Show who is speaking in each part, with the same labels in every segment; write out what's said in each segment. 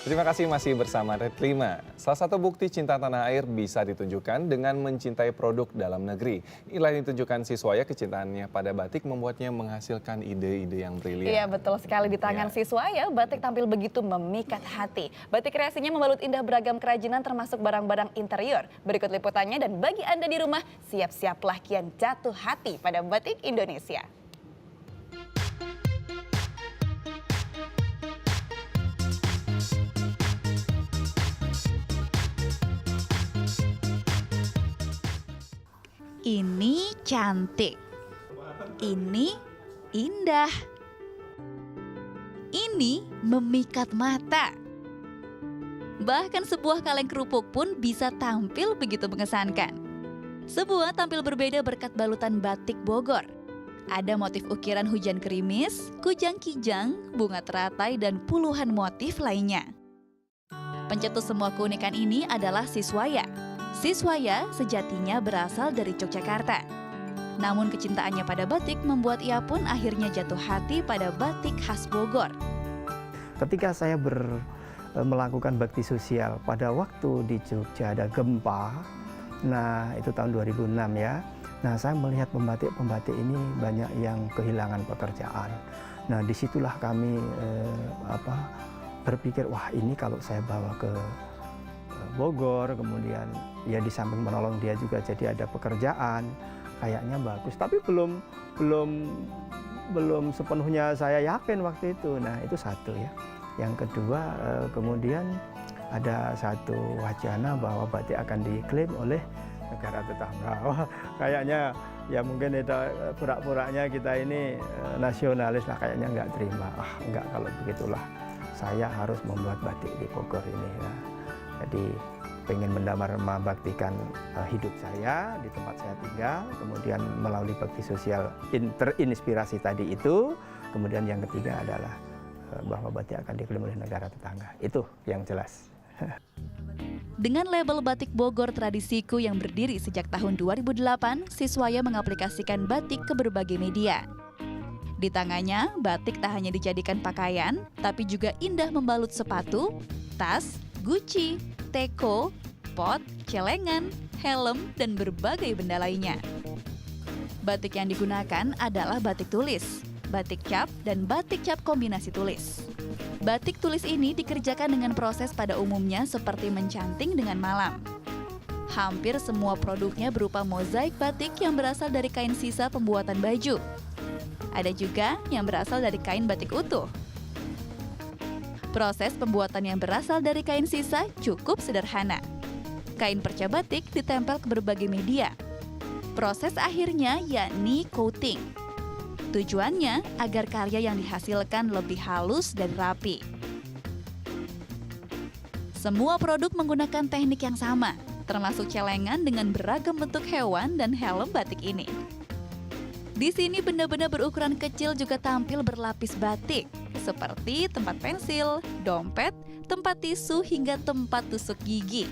Speaker 1: Terima kasih masih bersama Red 5. Salah satu bukti cinta tanah air bisa ditunjukkan dengan mencintai produk dalam negeri. Inilah yang ditunjukkan Siswaya, kecintaannya pada batik membuatnya menghasilkan ide-ide yang brilian.
Speaker 2: Iya, betul sekali. Di tangan Siswaya, batik tampil begitu memikat hati. Batik kreasinya membalut indah beragam kerajinan termasuk barang-barang interior. Berikut liputannya, dan bagi Anda di rumah, siap-siaplah kian jatuh hati pada batik Indonesia.
Speaker 3: Ini cantik, ini indah, ini memikat mata. Bahkan sebuah kaleng kerupuk pun bisa tampil begitu mengesankan. Sebuah tampil berbeda berkat balutan batik Bogor. Ada motif ukiran hujan gerimis, kujang-kijang, bunga teratai, dan puluhan motif lainnya. Pencetus semua keunikan ini adalah Siswaya. Siswaya sejatinya berasal dari Yogyakarta. Namun kecintaannya pada batik membuat ia pun akhirnya jatuh hati pada batik khas Bogor.
Speaker 4: Ketika saya melakukan bakti sosial, pada waktu di Jogja ada gempa, nah itu tahun 2006 ya. Nah saya melihat pembatik-pembatik ini banyak yang kehilangan pekerjaan. Nah disitulah kami berpikir, wah ini kalau saya bawa ke Bogor, kemudian ya di samping menolong dia juga jadi ada pekerjaan, kayaknya bagus. Tapi belum sepenuhnya saya yakin waktu itu. Nah itu satu ya. Yang kedua, kemudian ada satu wacana bahwa batik akan diklaim oleh negara tetangga. Wah, kayaknya ya mungkin itu pura-puranya kita ini nasionalis, lah kayaknya nggak terima. Nggak, kalau begitulah saya harus membuat batik di Bogor ini. Nah, jadi pengen baktikan hidup saya di tempat saya tinggal, kemudian melalui bakti sosial terinspirasi tadi itu, kemudian yang ketiga adalah bahwa batik akan diklaim oleh negara tetangga. Itu yang jelas.
Speaker 3: Dengan label Batik Bogor Tradisiku yang berdiri sejak tahun 2008, Siswaya mengaplikasikan batik ke berbagai media. Di tangannya, batik tak hanya dijadikan pakaian, tapi juga indah membalut sepatu, tas, guci, teko, pot, celengan, helm, dan berbagai benda lainnya. Batik yang digunakan adalah batik tulis, batik cap, dan batik cap kombinasi tulis. Batik tulis ini dikerjakan dengan proses pada umumnya seperti mencanting dengan malam. Hampir semua produknya berupa mozaik batik yang berasal dari kain sisa pembuatan baju. Ada juga yang berasal dari kain batik utuh. Proses pembuatan yang berasal dari kain sisa cukup sederhana. Kain perca batik ditempel ke berbagai media. Proses akhirnya yakni coating. Tujuannya agar karya yang dihasilkan lebih halus dan rapi. Semua produk menggunakan teknik yang sama, termasuk celengan dengan beragam bentuk hewan dan helm batik ini. Di sini benda-benda berukuran kecil juga tampil berlapis batik, seperti tempat pensil, dompet, tempat tisu, hingga tempat tusuk gigi.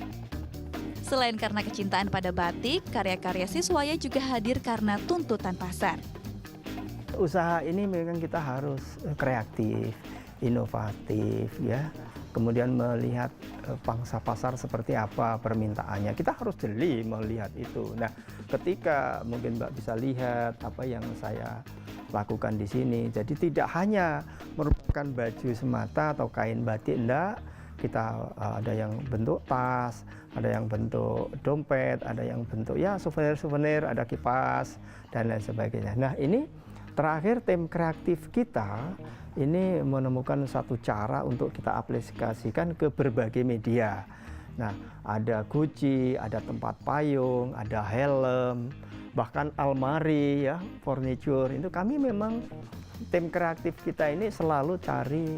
Speaker 3: Selain karena kecintaan pada batik, karya-karya Siswaya juga hadir karena tuntutan pasar.
Speaker 4: Usaha ini memang kita harus kreatif, inovatif ya. Kemudian melihat pangsa pasar seperti apa permintaannya. Kita harus jeli melihat itu. Nah, ketika mungkin Mbak bisa lihat apa yang saya lakukan di sini. Jadi tidak hanya merupakan baju semata atau kain batik, enggak. Kita ada yang bentuk tas, ada yang bentuk dompet, ada yang bentuk ya souvenir-souvenir, ada kipas dan lain sebagainya. Nah, ini terakhir tim kreatif kita ini menemukan satu cara untuk kita aplikasikan ke berbagai media. Nah, ada guci, ada tempat payung, ada helm, bahkan almari ya, furniture. Itu kami memang tim kreatif kita ini selalu cari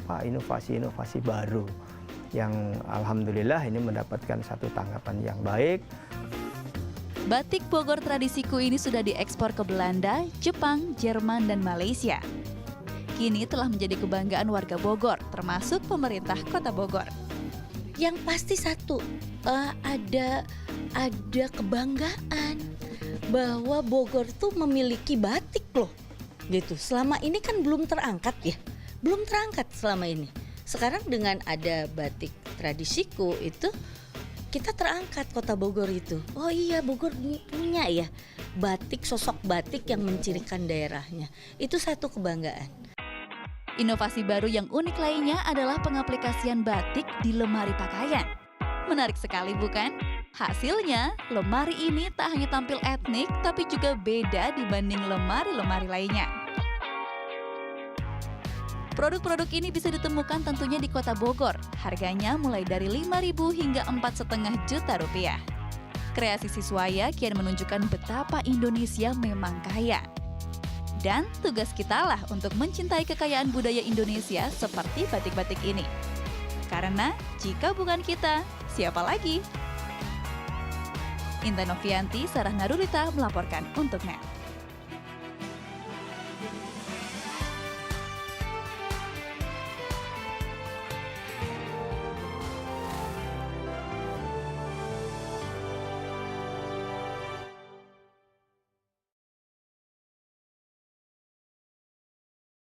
Speaker 4: inovasi-inovasi baru yang alhamdulillah ini mendapatkan satu tanggapan yang baik.
Speaker 3: Batik Bogor Tradisiku ini sudah diekspor ke Belanda, Jepang, Jerman, dan Malaysia. Kini telah menjadi kebanggaan warga Bogor, termasuk pemerintah Kota Bogor.
Speaker 5: Yang pasti satu, ada kebanggaan bahwa Bogor tuh memiliki batik loh, gitu. Selama ini kan belum terangkat ya, belum terangkat selama ini. Sekarang dengan ada batik tradisiku itu kita terangkat kota Bogor itu. Oh iya, Bogor punya ya batik, sosok batik yang mencirikan daerahnya. Itu satu kebanggaan.
Speaker 3: Inovasi baru yang unik lainnya adalah pengaplikasian batik di lemari pakaian. Menarik sekali bukan? Hasilnya, lemari ini tak hanya tampil etnik, tapi juga beda dibanding lemari-lemari lainnya. Produk-produk ini bisa ditemukan tentunya di kota Bogor. Harganya mulai dari 5.000 hingga 4,5 juta rupiah. Kreasi Siswaya kian menunjukkan betapa Indonesia memang kaya. Dan tugas kita lah untuk mencintai kekayaan budaya Indonesia seperti batik-batik ini. Karena jika bukan kita, siapa lagi? Intan Novianti, Sarah Narulita melaporkan untuk NET.